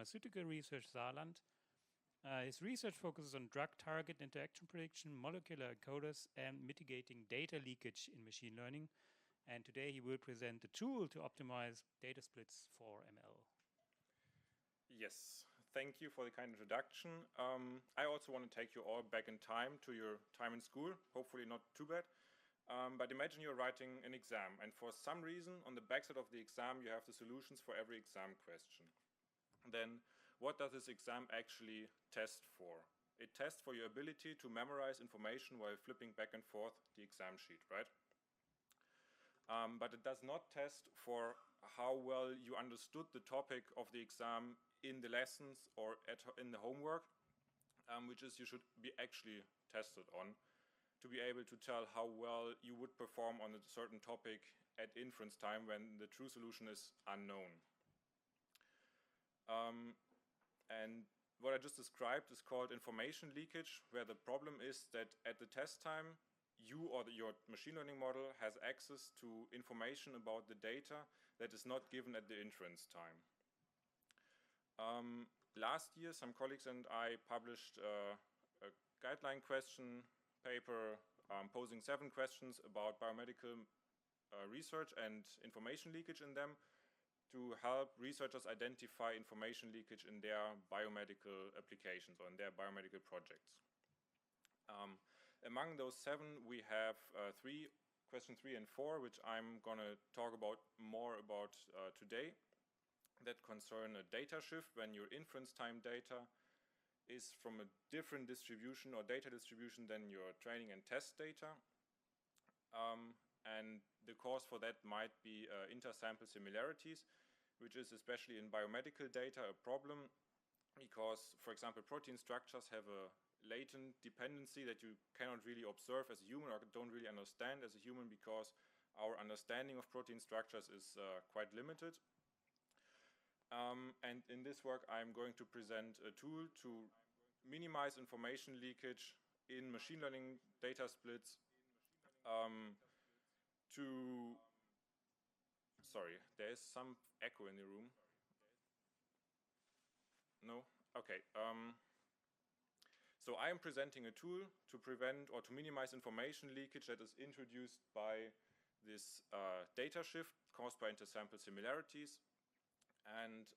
Pharmaceutical Research Saarland. His research focuses on drug-target interaction prediction, molecular encoders, and mitigating data leakage in machine learning. And today he will present the tool to optimize data splits for ML. Yes, thank you for the kind introduction. I also want to take you all back in time to your time in school, hopefully not too bad. But imagine you're writing an exam, and for some reason on the backside of the exam you have the solutions for every exam question. Then what does this exam actually test for? It tests for your ability to memorize information while flipping back and forth the exam sheet, right? But it does not test for how well you understood the topic of the exam in the lessons or in the homework, which is you should be actually tested on to be able to tell how well you would perform on a certain topic at inference time when the true solution is unknown. And what I just described is called information leakage, where the problem is that at the test time, you or your machine learning model has access to information about the data that is not given at the inference time. Last year, some colleagues and I published a guideline question paper posing 7 questions about biomedical research and information leakage in them, to help researchers identify information leakage in their biomedical applications or in their biomedical projects. Among those 7, we have question 3 and 4, which I'm going to talk about more about today, that concern a data shift when your inference time data is from a different distribution or data distribution than your training and test data. And the cause for that might be intersample similarities, which is especially in biomedical data a problem because, for example, protein structures have a latent dependency that you cannot really observe as a human or don't really understand as a human because our understanding of protein structures is quite limited. And in this work I'm going to present a tool to minimize information leakage in machine learning data splits sorry, there is some echo in the room. No? Okay. So I am presenting a tool to prevent or to minimize information leakage that is introduced by this data shift caused by intersample similarities. And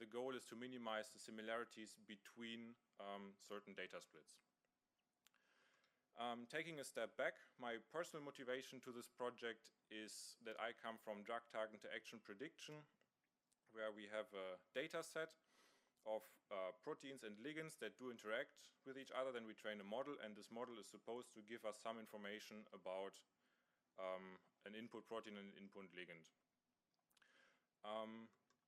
the goal is to minimize the similarities between certain data splits. Taking a step back, my personal motivation to this project is that I come from drug target interaction prediction, where we have a data set of proteins and ligands that do interact with each other. Then we train a model, and this model is supposed to give us some information about an input protein and an input ligand.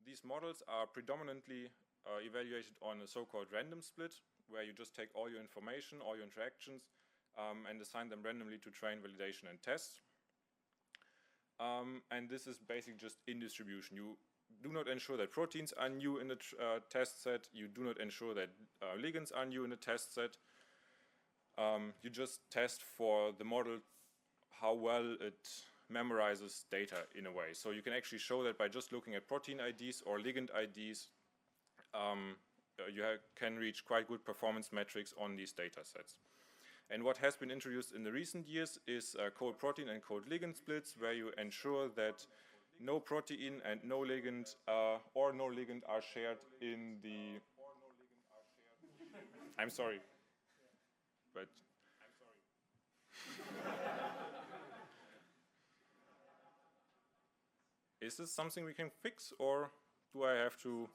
These models are predominantly evaluated on a so-called random split, where you just take all your information, all your interactions, and assign them randomly to train, validation, and test. And this is basically just in distribution. You do not ensure that proteins are new in the test set. You do not ensure that ligands are new in the test set. You just test for the model how well it memorizes data in a way. So you can actually show that by just looking at protein IDs or ligand IDs, you can reach quite good performance metrics on these data sets. And what has been introduced in the recent years is cold protein and cold ligand splits, where you ensure that no protein and no ligand or no ligand are shared in the... I'm sorry, but... Is this something we can fix, or do I have to...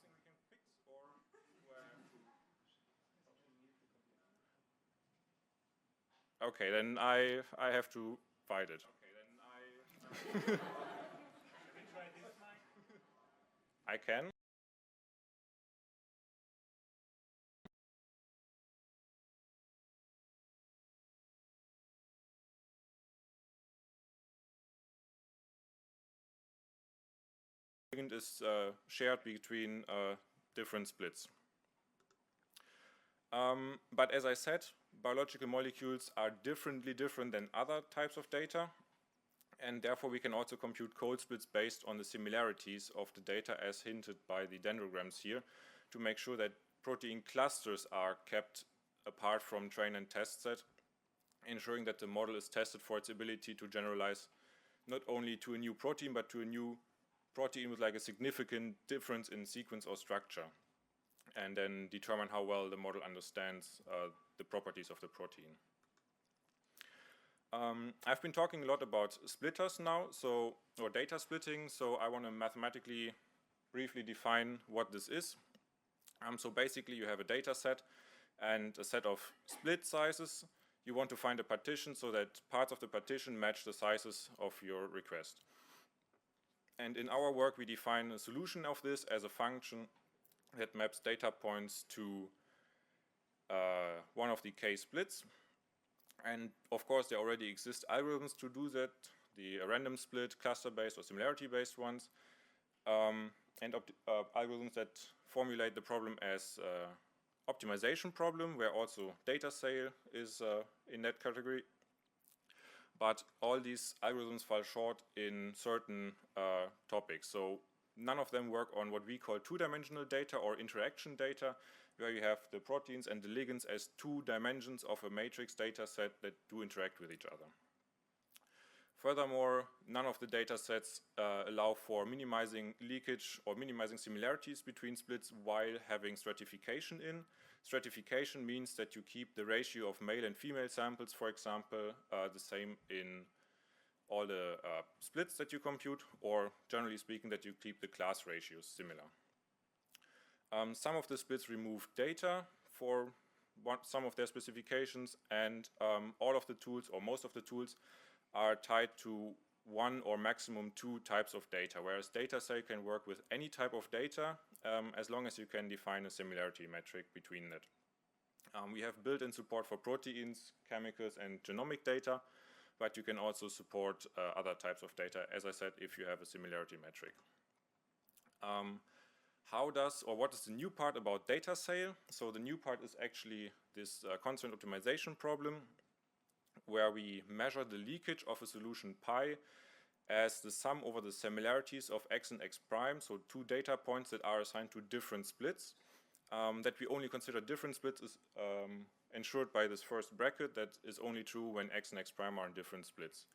Okay, then I have to fight it. I can. Is shared between different splits. But as I said, biological molecules are different than other types of data, and therefore we can also compute cold splits based on the similarities of the data as hinted by the dendrograms here, to make sure that protein clusters are kept apart from train and test set, ensuring that the model is tested for its ability to generalize not only to a new protein, but to a new protein with like a significant difference in sequence or structure, and then determine how well the model understands the properties of the protein. I've been talking a lot about splitters now, or data splitting, so I want to mathematically briefly define what this is. So basically you have a data set and a set of split sizes. You want to find a partition so that parts of the partition match the sizes of your request. And in our work we define a solution of this as a function that maps data points to one of the k splits. And of course there already exist algorithms to do that, the random split, cluster-based or similarity-based ones, and algorithms that formulate the problem as optimization problem, where also DataSAIL is in that category. But all these algorithms fall short in certain topics. So none of them work on what we call two-dimensional data or interaction data, where you have the proteins and the ligands as two dimensions of a matrix data set that do interact with each other. Furthermore, none of the data sets allow for minimizing leakage or minimizing similarities between splits while having stratification in. Stratification means that you keep the ratio of male and female samples, for example, the same in all the splits that you compute, or generally speaking that you keep the class ratios similar. Some of the splits remove data for some of their specifications, and all of the tools, or most of the tools, are tied to one or maximum two types of data, whereas DataSAIL can work with any type of data as long as you can define a similarity metric between that. We have built-in support for proteins, chemicals, and genomic data, but you can also support other types of data, as I said, if you have a similarity metric. What is the new part about DataSAIL? So the new part is actually this constraint optimization problem, where we measure the leakage of a solution pi as the sum over the similarities of x and x prime, so two data points that are assigned to different splits. That we only consider different splits is ensured by this first bracket that is only true when x and x prime are in different splits.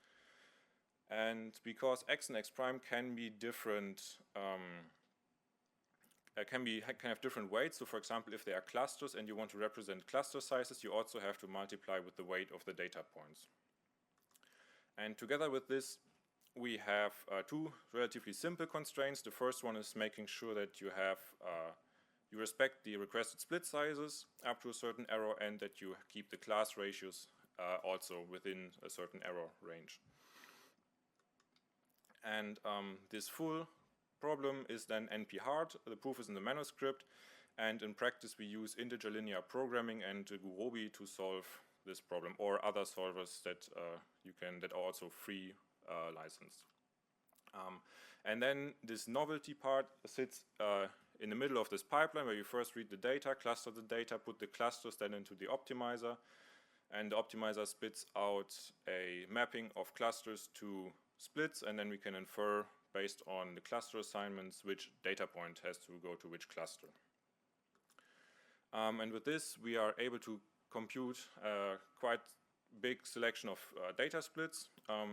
And because x and x prime can be different, can have different weights. So for example, if they are clusters and you want to represent cluster sizes, you also have to multiply with the weight of the data points. And together with this, we have two relatively simple constraints. The first one is making sure that you have you respect the requested split sizes up to a certain error, and that you keep the class ratios also within a certain error range. And this full problem is then NP hard. The proof is in the manuscript, and in practice we use integer linear programming and Gurobi to solve this problem, or other solvers that that are also free licensed. And then this novelty part sits in the middle of this pipeline, where you first read the data, cluster the data, put the clusters then into the optimizer, and the optimizer spits out a mapping of clusters to splits, and then we can infer based on the cluster assignments which data point has to go to which cluster. And with this we are able to compute quite big selection of data splits.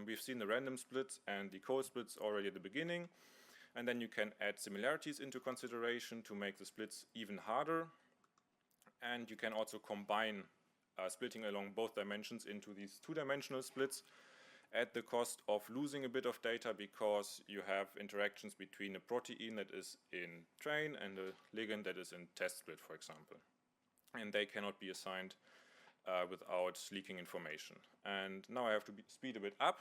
We've seen the random splits and the co-splits already at the beginning, and then you can add similarities into consideration to make the splits even harder, and you can also combine splitting along both dimensions into these two-dimensional splits at the cost of losing a bit of data, because you have interactions between a protein that is in train and a ligand that is in test split, for example. And they cannot be assigned without leaking information. And now I have to speed a bit up.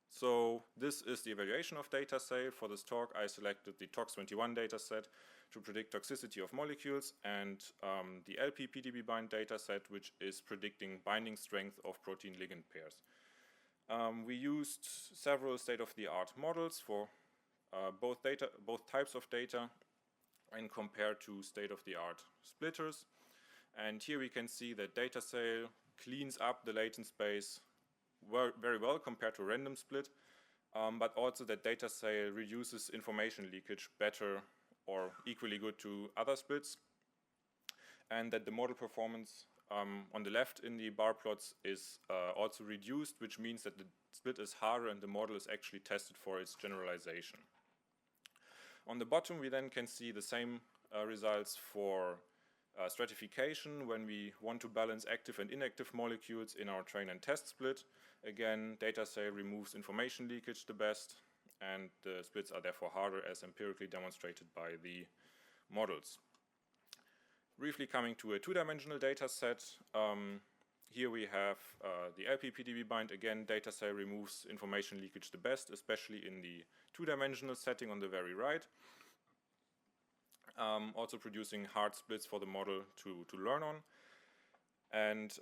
So this is the evaluation of DataSAIL. For this talk I selected the TOX21 dataset to predict toxicity of molecules, and the LP-PDB-bind dataset, which is predicting binding strength of protein-ligand pairs. We used several state-of-the-art models for both types of data, and compared to state-of-the-art splitters. And here we can see that DataSAIL cleans up the latent space very well compared to a random split, but also that DataSAIL reduces information leakage better or equally good to other splits, and that the model performance on the left in the bar plots is also reduced, which means that the split is harder and the model is actually tested for its generalization. On the bottom, we then can see the same results for stratification when we want to balance active and inactive molecules in our train and test split. Again, DataSAIL removes information leakage the best, and the splits are therefore harder as empirically demonstrated by the models. Briefly coming to a two-dimensional data set, here we have the LP-PDB bind. Again, DataSAIL removes information leakage the best, especially in the two-dimensional setting on the very right. Also producing hard splits for the model to learn on. And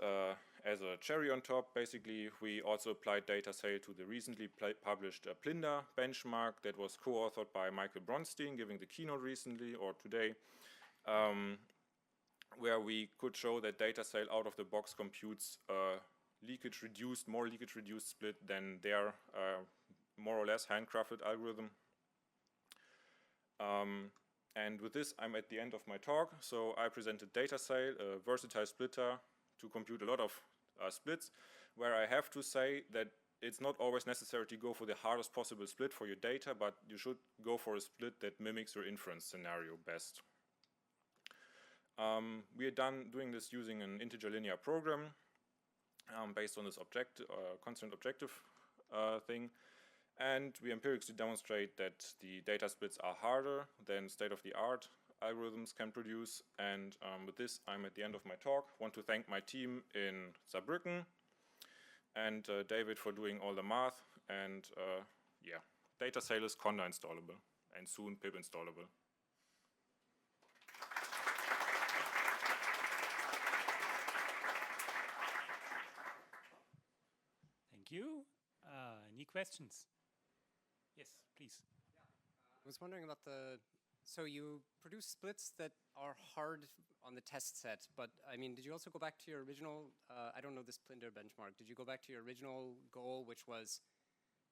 as a cherry on top, basically, we also applied DataSAIL to the recently published Plinda benchmark that was co-authored by Michael Bronstein, giving the keynote recently or today, where we could show that DataSAIL out of the box computes more leakage reduced split than their more or less handcrafted algorithm. And with this, I'm at the end of my talk. So I presented DataSAIL, a versatile splitter to compute a lot of splits, where I have to say that it's not always necessary to go for the hardest possible split for your data, but you should go for a split that mimics your inference scenario best. We are doing this using an integer linear program based on this constant objective thing. And we empirically demonstrate that the data splits are harder than state-of-the-art algorithms can produce. And with this, I'm at the end of my talk. I want to thank my team in Saarbrücken and David for doing all the math. And yeah, DataSAIL is Conda installable and soon pip installable. Thank you. Any questions? Yes, please. I was wondering about so you produce splits that are hard on the test set, but I mean, did you also go back to your original, I don't know this Plinda benchmark, did you go back to your original goal, which was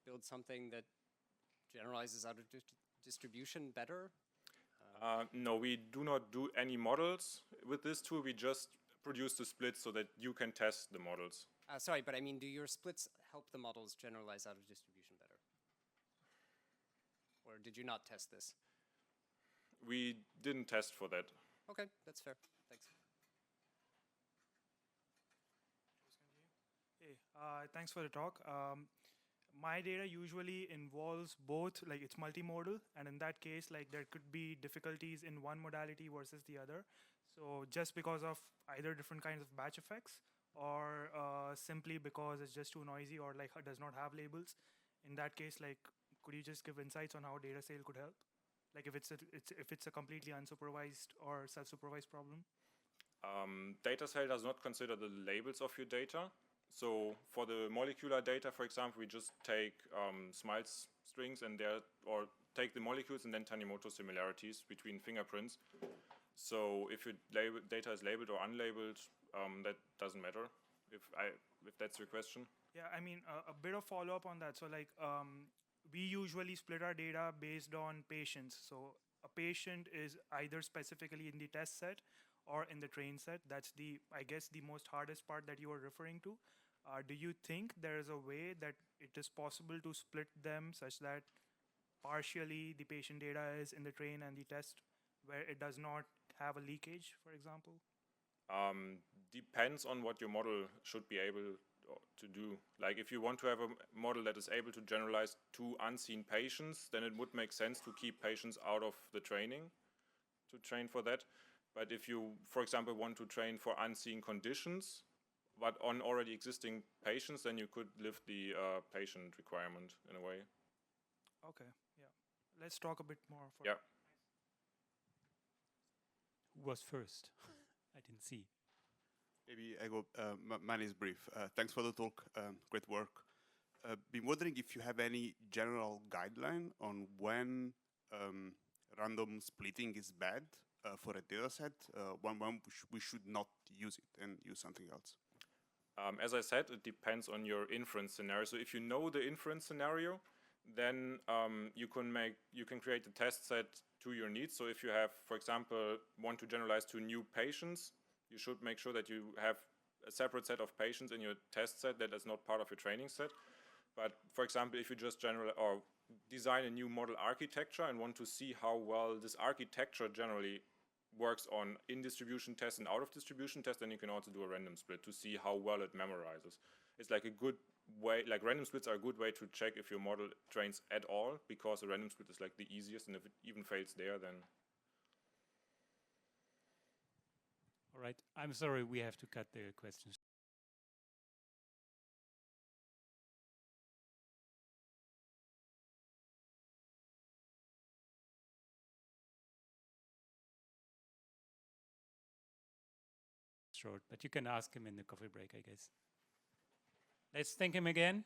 build something that generalizes out of distribution better? No, we do not do any models with this tool. We just produce the splits so that you can test the models. Sorry, but I mean, do your splits help the models generalize out of distribution better? Or did you not test this? We didn't test for that. Okay, that's fair. Thanks. Hey, thanks for the talk. My data usually involves both, like it's multimodal, and in that case, like there could be difficulties in one modality versus the other. So just because of either different kinds of batch effects, or simply because it's just too noisy or like does not have labels. In that case, like, could you just give insights on how DataSAIL could help? Like if it's a completely unsupervised or self-supervised problem? DataSAIL does not consider the labels of your data. So for the molecular data, for example, we just take SMILES strings and or take the molecules and then Tanimoto similarities between fingerprints. So if your data is labeled or unlabeled, that doesn't matter, if that's your question. Yeah, I mean, a bit of follow-up on that. So like, we usually split our data based on patients. So a patient is either specifically in the test set or in the train set. That's I guess the most hardest part that you are referring to. Do you think there is a way that it is possible to split them such that partially the patient data is in the train and the test where it does not have a leakage, for example? Depends on what your model should be able to do. Like if you want to have a model that is able to generalize to unseen patients, then it would make sense to keep patients out of the training, to train for that. But if you, for example, want to train for unseen conditions, but on already existing patients, then you could lift the patient requirement in a way. Okay, yeah. Let's talk a bit more. Yeah. Who was first? I didn't see. Maybe I go, mine is brief. Thanks for the talk, great work. Been wondering if you have any general guideline on when random splitting is bad for a data set, when we should not use it and use something else. As I said, it depends on your inference scenario. So if you know the inference scenario, then you can create a test set to your needs. So if you have, for example, want to generalize to new patients, you should make sure that you have a separate set of patients in your test set that is not part of your training set. But for example, if you just design a new model architecture and want to see how well this architecture generally works on in-distribution tests and out-of-distribution tests, then you can also do a random split to see how well it memorizes. It's like a good way, like random splits are a good way to check if your model trains at all, because a random split is like the easiest, and if it even fails there, then... All right, I'm sorry, we have to cut the questions. Short, but you can ask him in the coffee break, I guess. Let's thank him again.